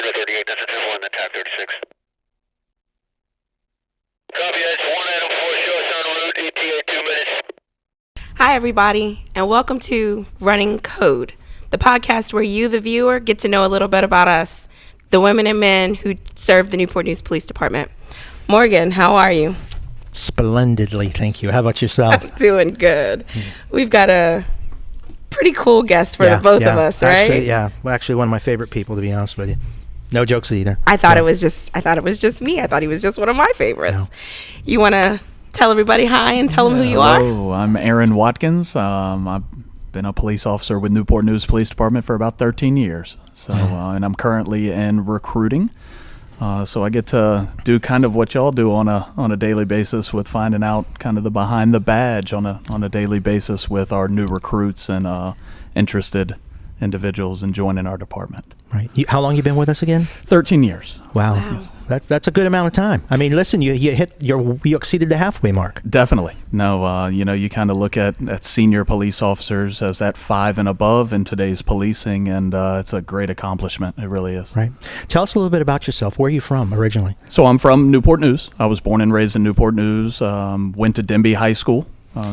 Unit 38, that's a 2-1, attack 36. Copy, that's 1 item 4, show us en route, ETA 2 minutes. Hi, everybody, and welcome to Running Code, the podcast where you, the viewer, get to know a little bit about us, the women and men who serve the Newport News Police Department. Morgan, how are you? Splendidly, thank you. How about yourself? Doing good. We've got a pretty cool guest for both of us, right? Actually, one of my favorite people, to be honest with you. No jokes either. I thought it was just me. I thought he was just one of my favorites. No. You want to tell everybody hi and tell them who you are? Hello, I'm Aaron Watkins. I've been a police officer with Newport News Police Department for about 13 years. So, and I'm currently in recruiting. So I get to do kind of what y'all do on a daily basis with finding out kind of the behind the badge on a daily basis with our new recruits and interested individuals in joining our department. Right. How long you been with us again? 13 years. Wow. That's a good amount of time. I mean, listen, you exceeded the halfway mark. Definitely. No, you kind of look at senior police officers as that 5 and above in today's policing, and it's a great accomplishment. It really is. Right. Tell us a little bit about yourself. Where are you from originally? So I'm from Newport News. I was born and raised in Newport News. Went to Denby High School.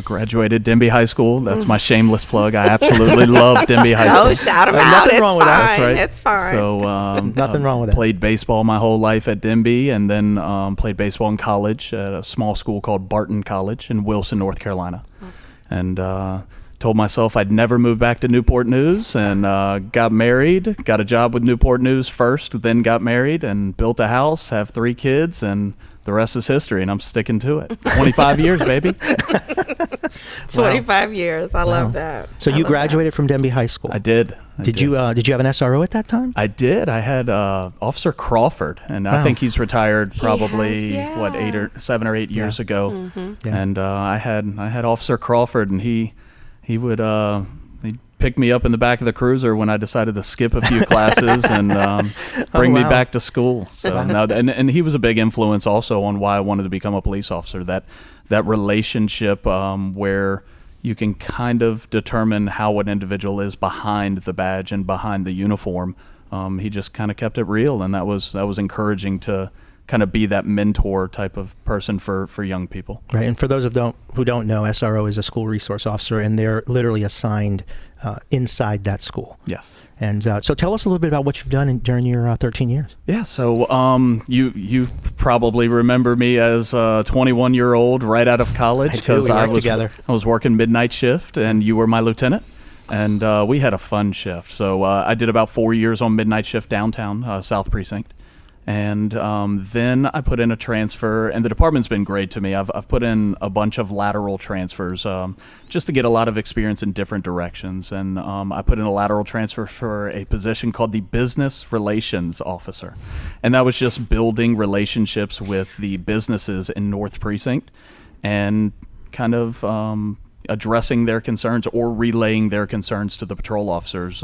Graduated Denby High School. That's my shameless plug. I absolutely love Denby High School. Oh, shout them out. Nothing wrong with that. That's right. It's fine. So nothing wrong with that. Played baseball my whole life at Denby, and then played baseball in college at a small school called Barton College in Wilson, North Carolina. Awesome. And told myself I'd never move back to Newport News, and got married, got a job with Newport News first, then got married and built a house, have 3 kids, and the rest is history, and I'm sticking to it. 25 years, baby. 25 years. I love that. So you graduated from Denby High School. I did. Did you have an SRO at that time? I did. I had Officer Crawford, and I think he's retired probably 7 or 8 years ago. Mm-hmm. Yeah. And I had Officer Crawford, and he would he'd pick me up in the back of the cruiser when I decided to skip a few classes and bring me back to school. So and he was a big influence also on why I wanted to become a police officer. That relationship where you can kind of determine how an individual is behind the badge and behind the uniform. He just kind of kept it real, and that was encouraging to kind of be that mentor type of person for young people. Right. And for those who don't know, SRO is a school resource officer, and they're literally assigned inside that school. Yes. And so tell us a little bit about what you've done during your 13 years. Yeah. So you probably remember me as a 21-year-old right out of college, because I was working midnight shift, and you were my lieutenant. And we had a fun shift. So I did about 4 years on midnight shift downtown, South Precinct. And then I put in a transfer, and the department's been great to me. I've put in a bunch of lateral transfers just to get a lot of experience in different directions. And I put in a lateral transfer for a position called the Business Relations Officer. And that was just building relationships with the businesses in North Precinct and kind of addressing their concerns or relaying their concerns to the patrol officers.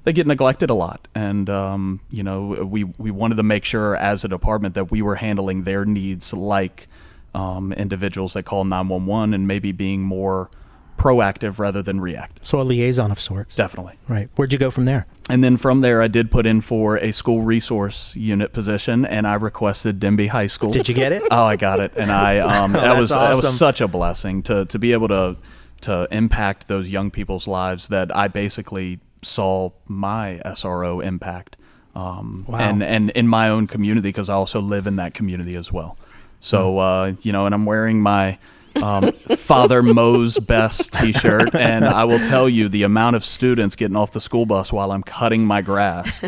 They get neglected a lot, and we wanted to make sure as a department that we were handling their needs like individuals that call 911 and maybe being more proactive rather than reactive. So a liaison of sorts. Definitely. Right. Where'd you go from there? And then from there, I did put in for a school resource unit position, and I requested Denby High School. Did you get it? Oh, I got it, and I that was such a blessing to be able to impact those young people's lives that I basically saw my SRO impact and in my own community, because I also live in that community as well. So and I'm wearing my Father Mo's Best t-shirt, and I will tell you the amount of students getting off the school bus while I'm cutting my grass.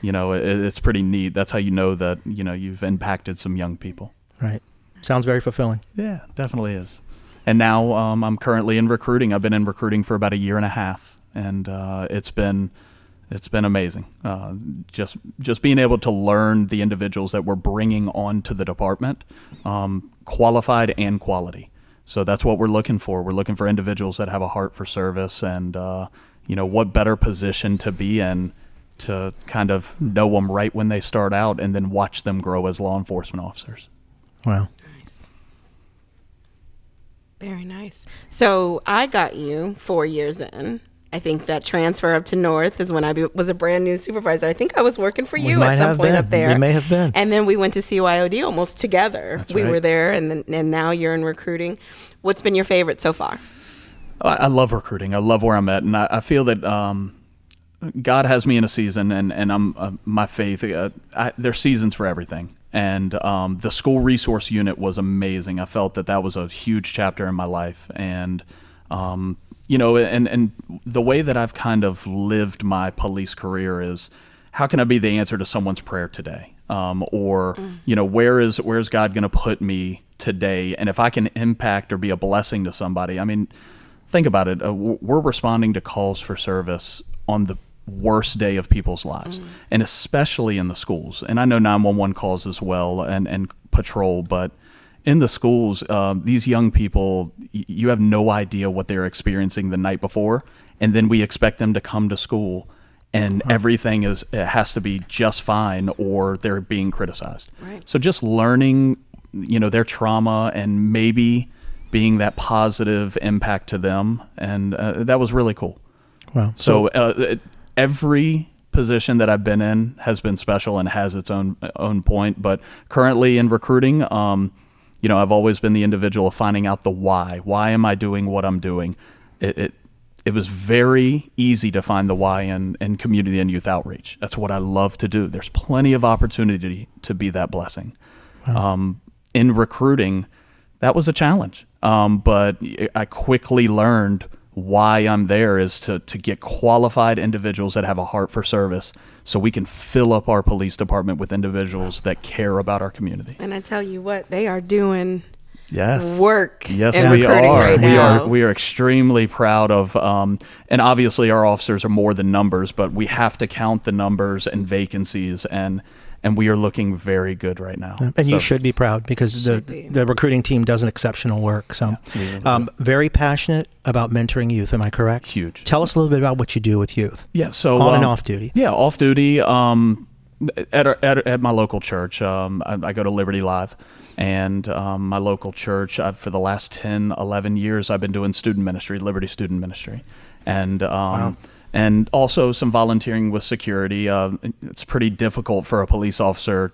It's pretty neat. That's how you know that you've impacted some young people. Right. Sounds very fulfilling. Yeah, definitely is. And now I'm currently in recruiting. I've been in recruiting for about a year and a half, and it's been amazing. Just being able to learn the individuals that we're bringing onto the department, qualified and quality. So that's what we're looking for. We're looking for individuals that have a heart for service, and what better position to be in to kind of know them right when they start out and then watch them grow as law enforcement officers. Wow. Very nice. So I got you 4 years in, I think that transfer up to North is when I was a brand new supervisor. I think I was working for you might at some have point been. up there. We may have been. And then we went to CYOD almost together. That's we right. were there, and now you're in recruiting. What's been your favorite so far? I love recruiting. I love where I'm at, and I feel that God has me in a season, and I'm my faith. There's seasons for everything, and the school resource unit was amazing. I felt that was a huge chapter in my life, and and the way that I've kind of lived my police career is, how can I be the answer to someone's prayer today? Where's God going to put me today? And if I can impact or be a blessing to somebody, I mean, think about it. We're responding to calls for service on the worst day of people's lives, and especially in the schools. And I know 911 calls as well, and patrol, but in the schools, these young people, you have no idea what they're experiencing the night before, and then we expect them to come to school, and everything it has to be just fine, or they're being criticized. Right. So just learning, their trauma and maybe being that positive impact to them, and that was really cool. Wow. So every position that I've been in has been special and has its own point. But currently in recruiting, I've always been the individual of finding out the why. Why am I doing what I'm doing? It was very easy to find the why in community and youth outreach. That's what I love to do. There's plenty of opportunity to be that blessing. Wow. In recruiting, that was a challenge. But I quickly learned why I'm there is to get qualified individuals that have a heart for service, so we can fill up our police department with individuals that care about our community. And I tell you what, they are doing work. Yes, in we recruiting are. right now. We are extremely proud of, and obviously our officers are more than numbers, but we have to count the numbers and vacancies, and we are looking very good right now. And you should be proud, because the recruiting team does an exceptional work. So, very passionate about mentoring youth. Am I correct? Huge. Tell us a little bit about what you do with youth. Yeah. So on and off duty. Yeah, off duty. At my local church, I go to Liberty Live, and my local church, for the last 10, 11 years, I've been doing student ministry, Liberty Student Ministry, and Wow. and also some volunteering with security. It's pretty difficult for a police officer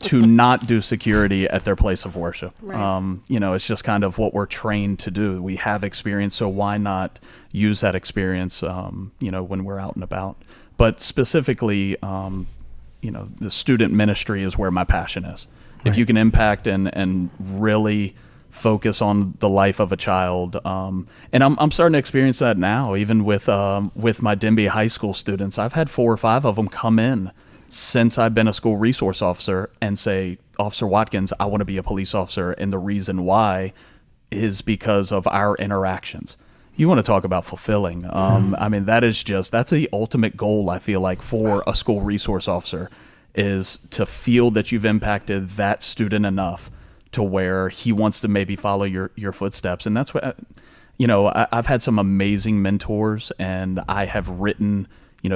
to not do security at their place of worship. Right. It's just kind of what we're trained to do. We have experience, so why not use that experience, when we're out and about. But specifically, the student ministry is where my passion is. Right. If you can impact and really focus on the life of a child, and I'm starting to experience that now, even with my Denby High School students. I've had 4 or 5 of them come in since I've been a school resource officer and say, Officer Watkins, I want to be a police officer, and the reason why is because of our interactions. You want to talk about fulfilling. I mean, that's the ultimate goal, I feel like, for a school resource officer, is to feel that you've impacted that student enough to where he wants to maybe follow your footsteps. And that's what, I've had some amazing mentors, and I have written,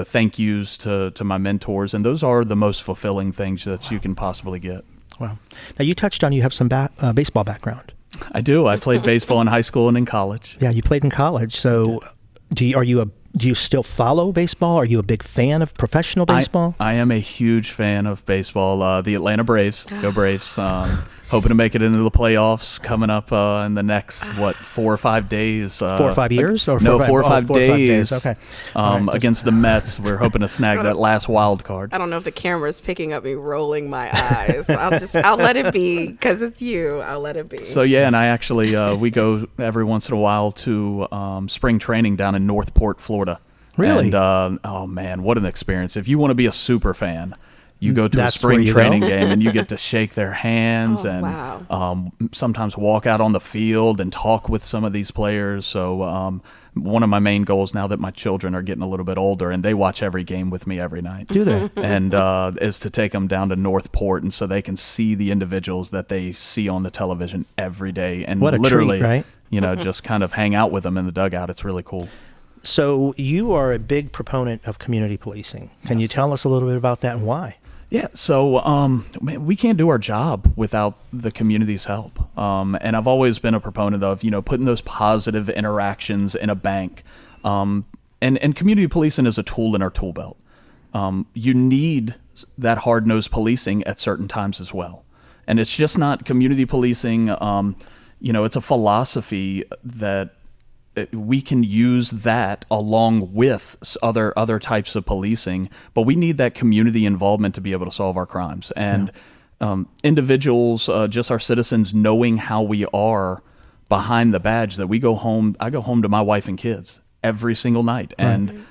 thank yous to my mentors. And those are the most fulfilling things that you can possibly get. Wow. Now, you touched on you have some baseball background. I do. I played baseball in high school and in college. Yeah, you played in college. So do you still follow baseball? Are you a big fan of professional baseball? I am a huge fan of baseball. The Atlanta Braves. Go Braves. Hoping to make it into the playoffs coming up in the next, 4 or 5 days. 4 or 5 years? Or 4 or 5 days. Okay. Right. Against the Mets. We're hoping to snag that last wild card. I don't know if the camera's picking up me rolling my eyes. I'll let it be, because it's you. I'll let it be. So, yeah, and I actually, we go every once in a while to spring training down in Northport, Florida. Really? And, oh, man, what an experience. If you want to be a super fan, you go to That's a spring where you training go? game, and you get to shake their hands sometimes walk out on the field and talk with some of these players. So one of my main goals now that my children are getting a little bit older and they watch every game with me every night. Do they? And is to take them down to Northport, and so they can see the individuals that they see on the television every day. And What a literally, treat, right? just kind of hang out with them in the dugout. It's really cool. So you are a big proponent of community policing. Can you tell us a little bit about that and why? Yeah, so we can't do our job without the community's help. And I've always been a proponent of, putting those positive interactions in a bank. And and community policing is a tool in our tool belt. You need that hard-nosed policing at certain times as well. And it's just not community policing. It's a philosophy that we can use that along with other types of policing, but we need that community involvement to be able to solve our crimes. And individuals, just our citizens, knowing how we are behind the badge, that I go home to my wife and kids every single night. Right. And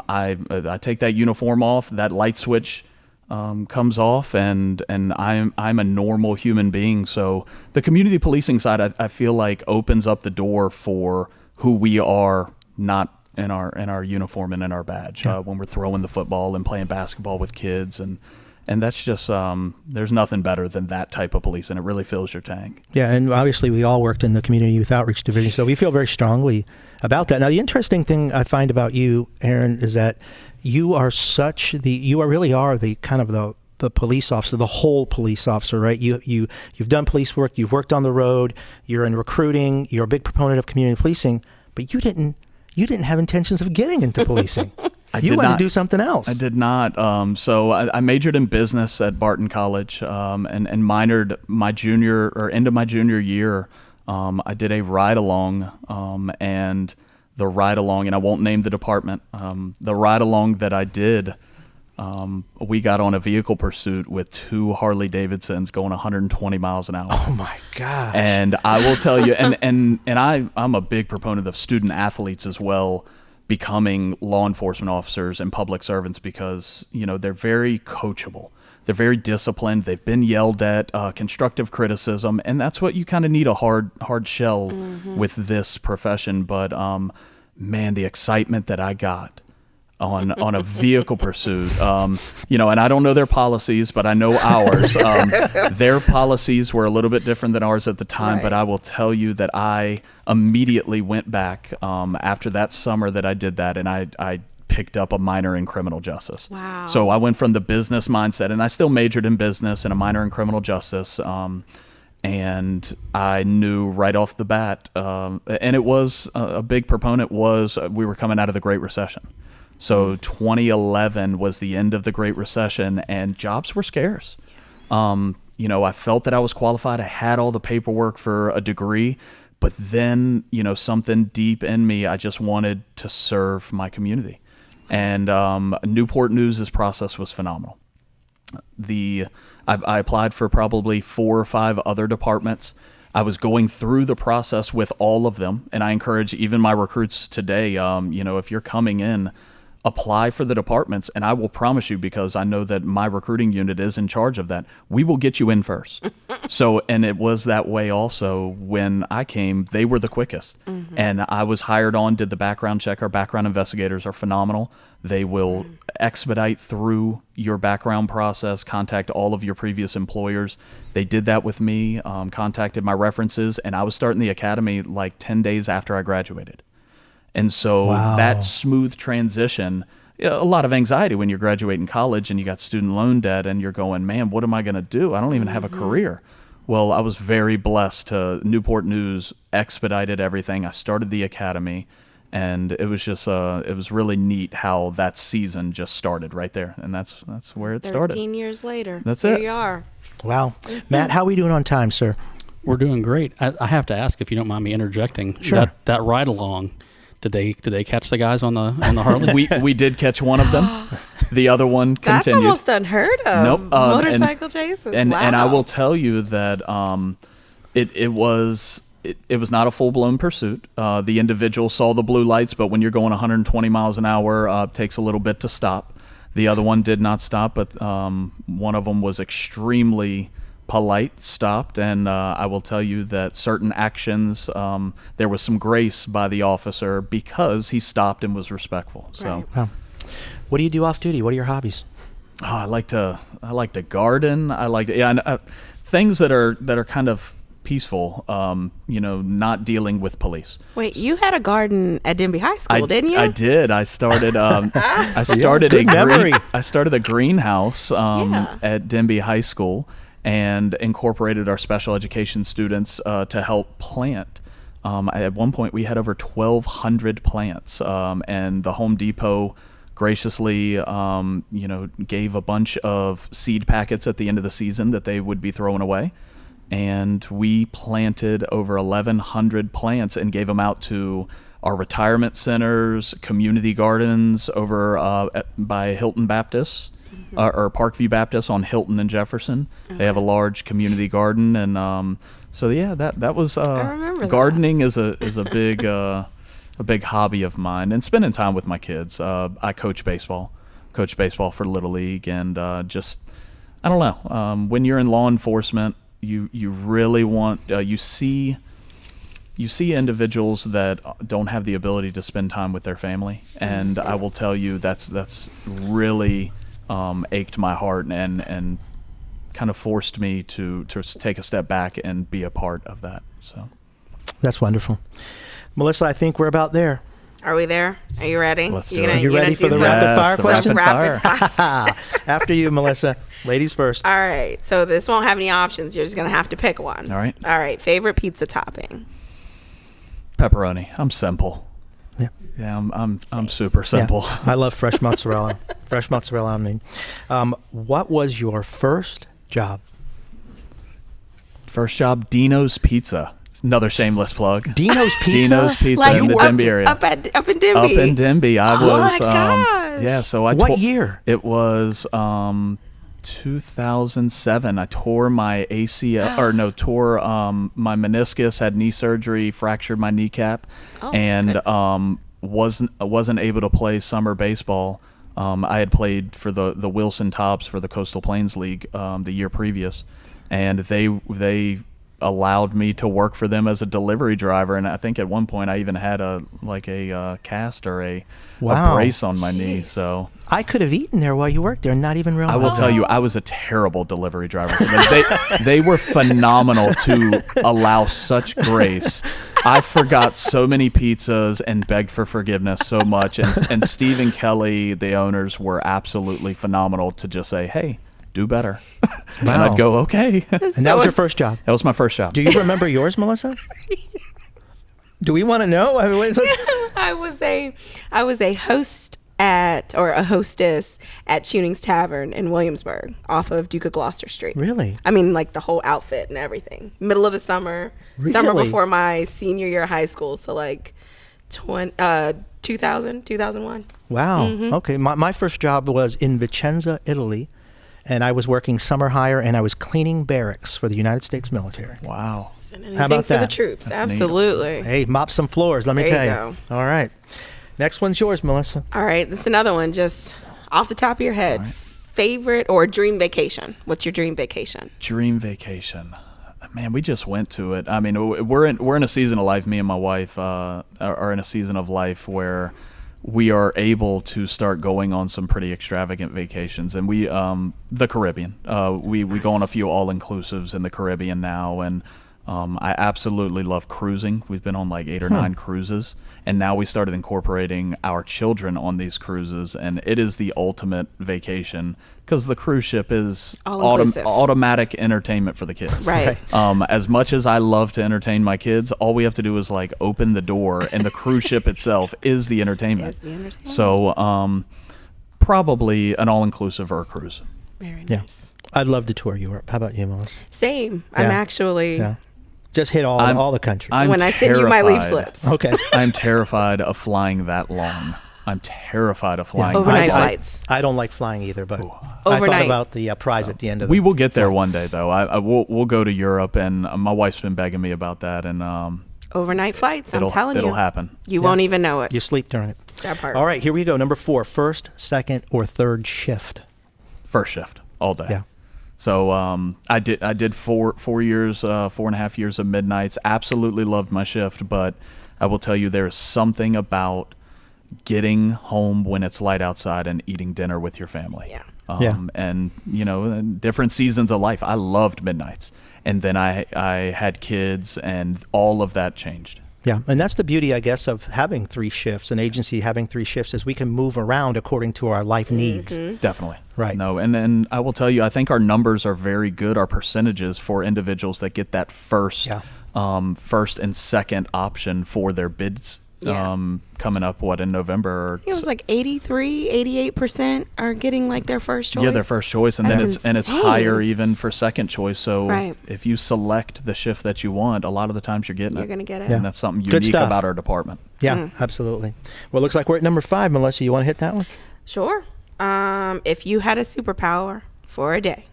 I take that uniform off, that light switch comes off, and I'm a normal human being. So the community policing side, I feel like, opens up the door for who we are, not in our uniform and in our badge. When we're throwing the football and playing basketball with kids, and that's just there's nothing better than that type of policing. It really fills your tank. Yeah, and obviously we all worked in the Community Youth Outreach Division, so we feel very strongly about that. Now, the interesting thing I find about you, Aaron, is that you really are the kind of the police officer, the whole police officer, right? You've done police work, you've worked on the road, you're in recruiting, you're a big proponent of community policing, but you didn't have intentions of getting into policing. You wanted to do something else. I did not. So I majored in business at Barton College, and minored end of my junior year. I did a ride-along, and the ride-along, and I won't name the department, the ride-along that I did, we got on a vehicle pursuit with 2 Harley Davidsons going 120 miles an hour. Oh my gosh. And I will tell you, and I'm a big proponent of student athletes as well becoming law enforcement officers and public servants, because, they're very coachable. They're very disciplined. They've been yelled at, constructive criticism, and that's what you kind of need, a hard shell with this profession. But man, the excitement that I got on a vehicle pursuit, and I don't know their policies, but I know ours. Their policies were a little bit different than ours at the time, right. But I will tell you that I immediately went back after that summer that I did that, and I picked up a minor in criminal justice. Wow. So I went from the business mindset, and I still majored in business and a minor in criminal justice. And I knew right off the bat, and it was a big proponent we were coming out of the Great Recession. So 2011 was the end of the Great Recession, and jobs were scarce. I felt that I was qualified. I had all the paperwork for a degree, but then, something deep in me, I just wanted to serve my community. And Newport News' process was phenomenal. I applied for probably 4 or 5 other departments. I was going through the process with all of them, and I encourage even my recruits today, if you're coming in, apply for the departments, and I will promise you, because I know that my recruiting unit is in charge of that, we will get you in first. So, and it was that way also when I came. They were the quickest. And I was hired on, did the background check. Our background investigators are phenomenal. They will expedite through your background process, contact all of your previous employers. They did that with me, contacted my references, and I was starting the academy like 10 days after I graduated. And so that smooth transition, a lot of anxiety when you're graduating college and you got student loan debt and you're going, man, what am I going to do? I don't even have a career. Well, I was very blessed to Newport News expedited everything. I started the academy, and it was just it was really neat how that season just started right there. And that's where it started. 13 years later. That's there it. you are. Wow. Matt, how are we doing on time, sir? We're doing great. I have to ask, if you don't mind me interjecting. Sure. That ride along, did they catch the guys on the Harley? we did catch one of them. The other one continued. That's almost unheard of. Nope. Motorcycle chases. And wow. And I will tell you that it was not a full blown pursuit. The individual saw the blue lights, but when you're going 120 miles an hour, it takes a little bit to stop. The other one did not stop, but one of them was extremely polite, stopped, and I will tell you that certain actions, there was some grace by the officer because he stopped and was respectful. So, right. Wow. What do you do off duty? What are your hobbies? I like to garden. Things that are kind of peaceful. Not dealing with police. Wait, you had a garden at Denby High School, didn't you? I did. I started. I started a greenhouse at Denby High School, and incorporated our special education students to help plant At one point, we had over 1,200 plants, and the Home Depot graciously, gave a bunch of seed packets at the end of the season that they would be throwing away. And we planted over 1,100 plants and gave them out to our retirement centers, community gardens over by Hilton Baptist, or Parkview Baptist on Hilton and Jefferson. They have a large community garden, and so yeah, that was I remember gardening is a big hobby of mine, and spending time with my kids. I coach baseball for Little League, and just I don't know. When you're in law enforcement, you really want you see individuals that don't have the ability to spend time with their family, and I will tell you that's really ached my heart and kind of forced me to take a step back and be a part of that. So That's wonderful. Melissa, I think we're about there. Are we there? Are you ready? Let's do it. Are you ready for the rapid fire question? Rapid fire. After you, Melissa. Ladies first. All right. So this won't have any options. You're just going to have to pick one. All right. All right. Favorite pizza topping? Pepperoni. I'm simple. Yeah, I'm super simple. Yeah, I love fresh mozzarella. Fresh mozzarella on me. What was your first job? First job, Dino's Pizza. Another shameless plug. Dino's Pizza? Dino's Pizza Like in the Denby area. Up in Denby. Up in Denby. I was. my gosh. Yeah. So I. What year? It was 2007. I tore my ACL, tore my meniscus. Had knee surgery, fractured my kneecap, and wasn't able to play summer baseball. I had played for the Wilson Tops for the Coastal Plains League the year previous, and they allowed me to work for them as a delivery driver, and I think at one point I even had a cast or a brace on my knee. So I could have eaten there while you worked there and not even realize. I will tell you, I was a terrible delivery driver for them. They were phenomenal to allow such grace. I forgot so many pizzas and begged for forgiveness so much, and Steve and Kelly, the owners, were absolutely phenomenal to just say, hey, do better. And I'd go, okay. And that was your first job? That was my first job. Do you remember yours, Melissa? Do we want to know? I mean, I was a host a hostess at Tuning's Tavern in Williamsburg off of Duke of Gloucester Street. Really? I mean, like the whole outfit and everything. Middle of the summer. Really? Summer before my senior year of high school. So like 2001. Wow. Mm-hmm. Okay. My first job was in Vicenza, Italy, and I was working summer hire, and I was cleaning barracks for the United States military. Wow. How about for that? the troops. That's Absolutely. Hey, mop some floors, let me There tell you you. All right. Next one's yours, Melissa. All right. This is another one just off the top of your head. Right. Favorite or dream vacation? What's your dream vacation? Dream vacation. Man, we just went to it. I mean, we're in a season of life. Me and my wife are in a season of life where we are able to start going on some pretty extravagant vacations, and we the Caribbean. We go on a few all-inclusives in the Caribbean now, and I absolutely love cruising. We've been on like 8 or 9 cruises, and now we started incorporating our children on these cruises, and it is the ultimate vacation because the cruise ship is automatic entertainment for the kids. Right. As much as I love to entertain my kids, all we have to do is like open the door, and the cruise ship itself is the entertainment. So probably an all-inclusive or a cruise. Very nice. Yeah. I'd love to tour Europe. How about you, Melissa? Same. Yeah. I'm actually... Yeah. Just hit all the countries. When I send you my leave slips. Okay. I'm terrified of flying that long. I'm terrified of flying. Overnight flights. I don't like flying either, but I overnight. thought about the prize at the end of We will get there one day, though. We'll go to Europe, and my wife's been begging me about that. And overnight flights, I'm telling you. It'll happen. You won't even know it. You sleep during it. That part. All right, here we go. Number 4, first, second, or third shift? First shift, all day. Yeah. So I did 4 years, 4.5 years of midnights. Absolutely loved my shift, but I will tell you there's something about getting home when it's light outside and eating dinner with your family. Yeah. And different seasons of life. I loved midnights, and then I had kids, and all of that changed. Yeah, and that's the beauty, I guess, of having 3 shifts, an agency having 3 shifts, is we can move around according to our life needs. Definitely. Right. No, and I will tell you, I think our numbers are very good, our percentages for individuals that get that first first and second option for their bids. Coming up in November? It was like 88% are getting like their first choice. Yeah, their first choice, and That's then it's higher even for second choice. So if you select the shift that you want, a lot of the times you're getting it. You're gonna get it. And that's something unique about our department. Yeah, absolutely. Well, it looks like we're at number 5. Melissa, you want to hit that one? Sure. If you had a superpower for a day,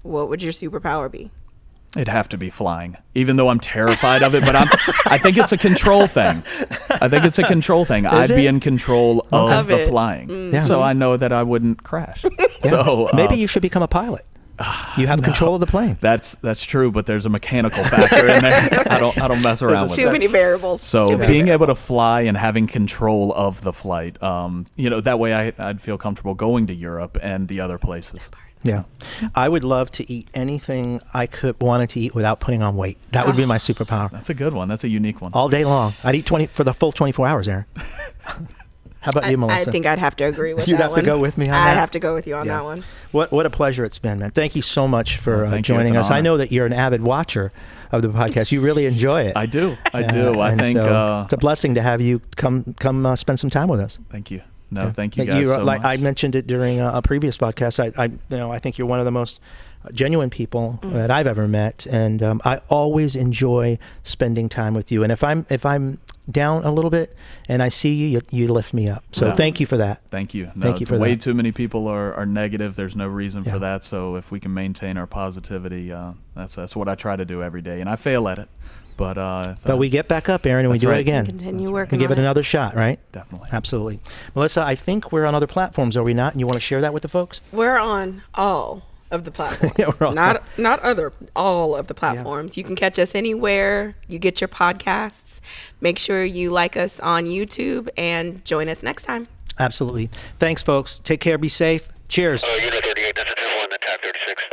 what would your superpower be? It'd have to be flying, even though I'm terrified of it. But I think it's a control thing. I'd be in control of the flying, so I know that I wouldn't crash. So maybe you should become a pilot. You have control of the plane. That's true, but there's a mechanical factor in there. I don't mess around with that. Too many variables. So being able to fly and having control of the flight, that way I'd feel comfortable going to Europe and the other places. Yeah. I would love to eat anything I wanted to eat without putting on weight. That would be my superpower. That's a good one. That's a unique one. All day long. I'd eat for the full 24 hours, Aaron. How about you, Melissa? I think I'd have to agree with You'd that have one. to go with me on that? I'd have to go with you on that one. What a pleasure it's been, man. Thank you so much for joining us. I know that you're an avid watcher of the podcast. You really enjoy it. I do. I think so it's a blessing to have you come spend some time with us. Thank you. No, thank you guys so much. I mentioned it during a previous podcast. I think you're one of the most genuine people that I've ever met, and I always enjoy spending time with you. And if I'm down a little bit and I see you, you lift me up. So thank you for that. Thank you. Thank you for way that. Too many people are negative. There's no reason for that. So if we can maintain our positivity, that's what I try to do every day, and I fail at it. But we get back up, Aaron, and we do it again. Continue working. We give it another shot, right? Definitely. Absolutely. Melissa, I think we're on other platforms, are we not? And you want to share that with the folks? We're on all of the platforms. All of the platforms. You can catch us anywhere you get your podcasts. Make sure you like us on YouTube and join us next time. Absolutely. Thanks, folks. Take care. Be safe. Cheers. Unit 38, this is 1, attack 36.